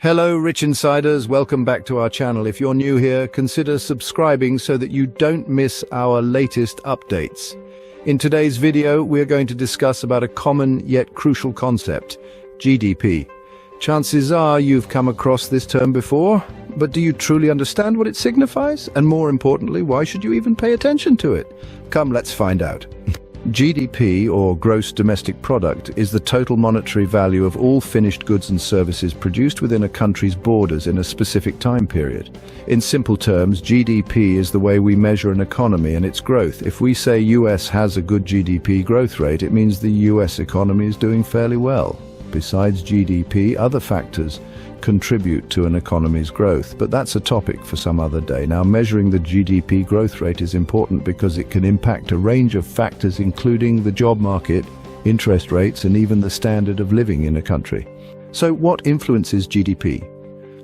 Hello, Rich Insiders. Welcome back to our channel. If you're new here, consider subscribing so that you don't miss our latest updates. In today's video, we're going to discuss about a common yet crucial concept, GDP. Chances are you've come across this term before, but do you truly understand what it signifies? And more importantly, why should you even pay attention to it? Come, let's find out. GDP, or gross domestic product, is the total monetary value of all finished goods and services produced within a country's borders in a specific time period. In simple terms, GDP is the way we measure an economy and its growth. If we say US has a good GDP growth rate, it means the US economy is doing fairly well. Besides GDP, other factors contribute to an economy's growth, but that's a topic for some other day. Now, measuring the GDP growth rate is important because it can impact a range of factors, including the job market, interest rates, and even the standard of living in a country. So what influences GDP?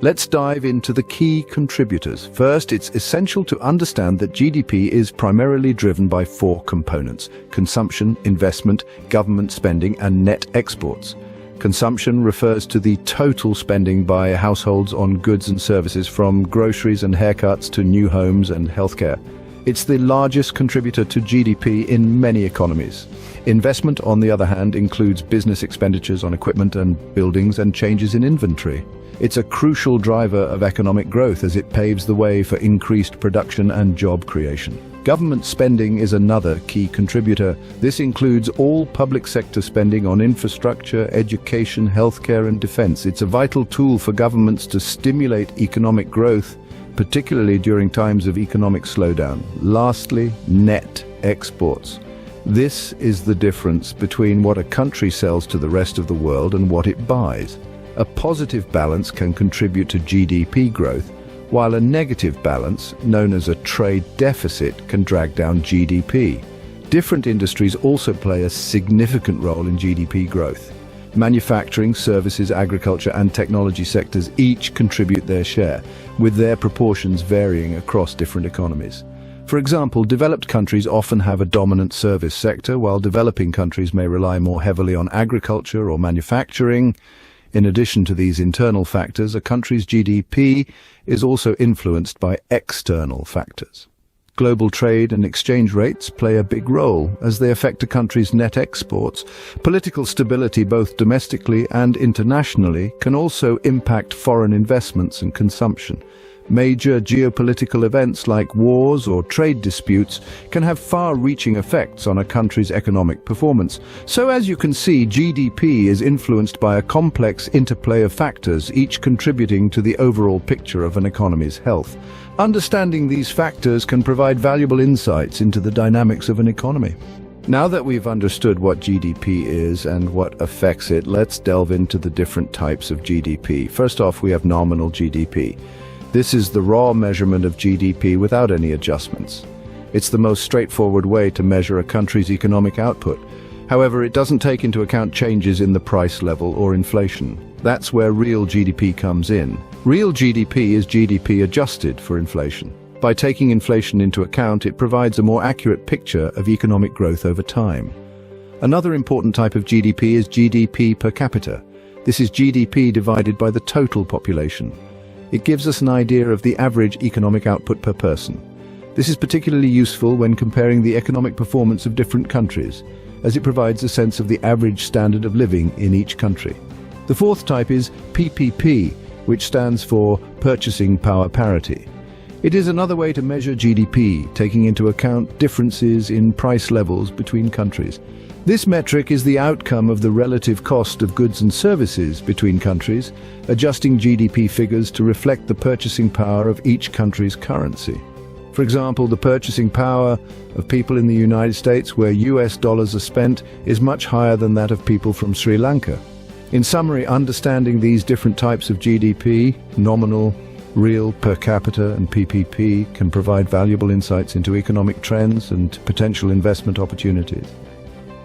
Let's dive into the key contributors. First, it's essential to understand that GDP is primarily driven by four components: consumption, investment, government spending, and net exports. Consumption refers to the total spending by households on goods and services, from groceries and haircuts to new homes and healthcare. It's the largest contributor to GDP in many economies. Investment, on the other hand, includes business expenditures on equipment and buildings and changes in inventory. It's a crucial driver of economic growth as it paves the way for increased production and job creation. Government spending is another key contributor. This includes all public sector spending on infrastructure, education, healthcare, and defense. It's a vital tool for governments to stimulate economic growth, particularly during times of economic slowdown. Lastly, net exports. This is the difference between what a country sells to the rest of the world and what it buys. A positive balance can contribute to GDP growth, while a negative balance, known as a trade deficit, can drag down GDP. Different industries also play a significant role in GDP growth. Manufacturing, services, agriculture, and technology sectors each contribute their share, with their proportions varying across different economies. For example, developed countries often have a dominant service sector, while developing countries may rely more heavily on agriculture or manufacturing. In addition to these internal factors, a country's GDP is also influenced by external factors. Global trade and exchange rates play a big role as they affect a country's net exports. Political stability, both domestically and internationally, can also impact foreign investments and consumption. Major geopolitical events like wars or trade disputes can have far-reaching effects on a country's economic performance. So as you can see, GDP is influenced by a complex interplay of factors, each contributing to the overall picture of an economy's health. Understanding these factors can provide valuable insights into the dynamics of an economy. Now that we've understood what GDP is and what affects it, let's delve into the different types of GDP. First off, we have nominal GDP. This is the raw measurement of GDP without any adjustments. It's the most straightforward way to measure a country's economic output. However, it doesn't take into account changes in the price level or inflation. That's where real GDP comes in. Real GDP is GDP adjusted for inflation. By taking inflation into account, it provides a more accurate picture of economic growth over time. Another important type of GDP is GDP per capita. This is GDP divided by the total population. It gives us an idea of the average economic output per person. This is particularly useful when comparing the economic performance of different countries, as it provides a sense of the average standard of living in each country. The fourth type is PPP, which stands for Purchasing Power Parity. It is another way to measure GDP, taking into account differences in price levels between countries. This metric is the outcome of the relative cost of goods and services between countries, adjusting GDP figures to reflect the purchasing power of each country's currency. For example, the purchasing power of people in the United States, where US dollars are spent, is much higher than that of people from Sri Lanka. In summary, understanding these different types of GDP, nominal, real, per capita, and PPP, can provide valuable insights into economic trends and potential investment opportunities.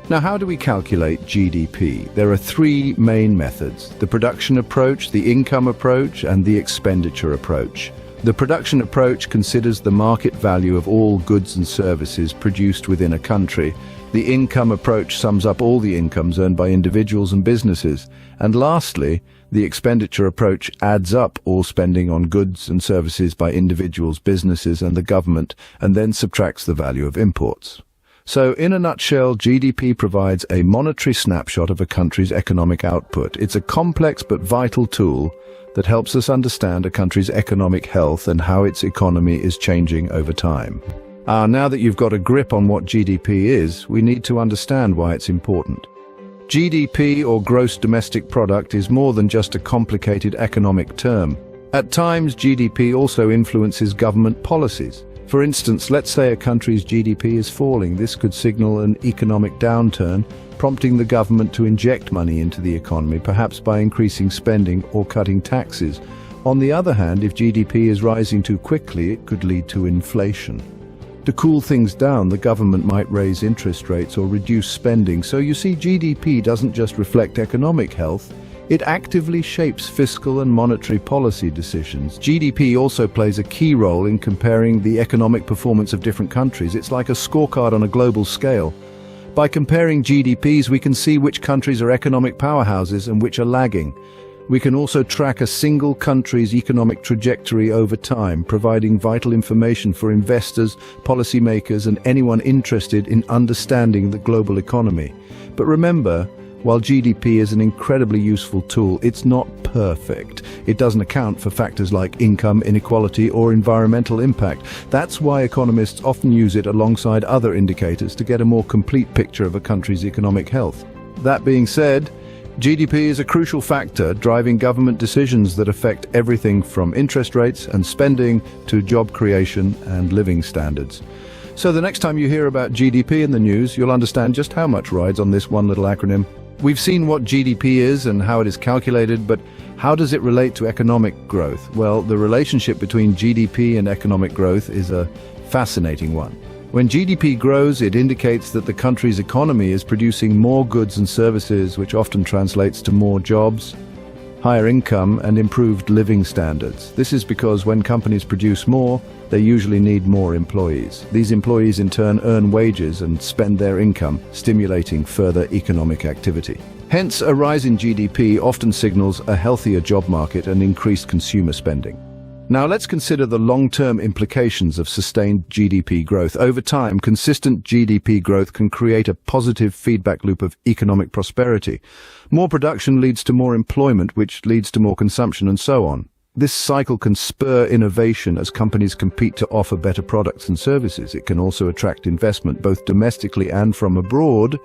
Now, how do we calculate GDP? There are three main methods: the production approach, the income approach, and the expenditure approach. The production approach considers the market value of all goods and services produced within a country. The income approach sums up all the incomes earned by individuals and businesses. And lastly, the expenditure approach adds up all spending on goods and services by individuals, businesses, and the government, and then subtracts the value of imports. So, in a nutshell, GDP provides a monetary snapshot of a country's economic output. It's a complex but vital tool that helps us understand a country's economic health and how its economy is changing over time. Now that you've got a grip on what GDP is, we need to understand why it's important. GDP, or gross domestic product, is more than just a complicated economic term. At times, GDP also influences government policies. For instance, let's say a country's GDP is falling. This could signal an economic downturn, prompting the government to inject money into the economy, perhaps by increasing spending or cutting taxes. On the other hand, if GDP is rising too quickly, it could lead to inflation. To cool things down, the government might raise interest rates or reduce spending. So you see, GDP doesn't just reflect economic health, it actively shapes fiscal and monetary policy decisions. GDP also plays a key role in comparing the economic performance of different countries. It's like a scorecard on a global scale. By comparing GDPs, we can see which countries are economic powerhouses and which are lagging. We can also track a single country's economic trajectory over time, providing vital information for investors, policymakers, and anyone interested in understanding the global economy. But remember, while GDP is an incredibly useful tool, it's not perfect. It doesn't account for factors like income inequality or environmental impact. That's why economists often use it alongside other indicators to get a more complete picture of a country's economic health. That being said, GDP is a crucial factor driving government decisions that affect everything from interest rates and spending to job creation and living standards. So the next time you hear about GDP in the news, you'll understand just how much rides on this one little acronym. We've seen what GDP is and how it is calculated, but how does it relate to economic growth? Well, the relationship between GDP and economic growth is a fascinating one. When GDP grows, it indicates that the country's economy is producing more goods and services, which often translates to more jobs, higher income, and improved living standards. This is because when companies produce more, they usually need more employees. These employees in turn earn wages and spend their income, stimulating further economic activity. Hence, a rise in GDP often signals a healthier job market and increased consumer spending. Now let's consider the long-term implications of sustained GDP growth. Over time, consistent GDP growth can create a positive feedback loop of economic prosperity. More production leads to more employment, which leads to more consumption, and so on. This cycle can spur innovation as companies compete to offer better products and services. It can also attract investment, both domestically and from abroad,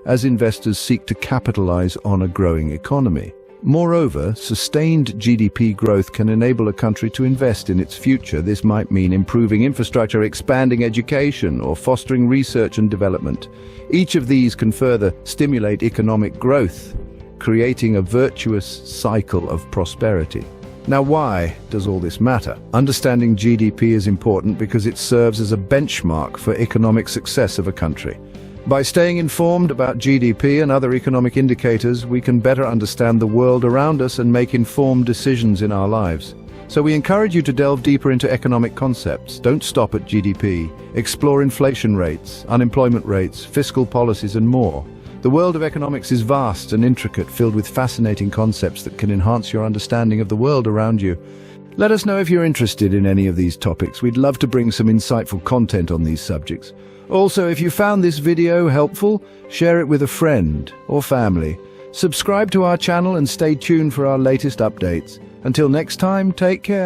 as investors seek to capitalize on a growing economy. Moreover, sustained GDP growth can enable a country to invest in its future. This might mean improving infrastructure, expanding education, or fostering research and development. Each of these can further stimulate economic growth, creating a virtuous cycle of prosperity. Now, why does all this matter? Understanding GDP is important because it serves as a benchmark for economic success of a country. By staying informed about GDP and other economic indicators, we can better understand the world around us and make informed decisions in our lives. So we encourage you to delve deeper into economic concepts. Don't stop at GDP. Explore inflation rates, unemployment rates, fiscal policies, and more. The world of economics is vast and intricate, filled with fascinating concepts that can enhance your understanding of the world around you. Let us know if you're interested in any of these topics. We'd love to bring some insightful content on these subjects. Also, if you found this video helpful, share it with a friend or family. Subscribe to our channel and stay tuned for our latest updates. Until next time, take care.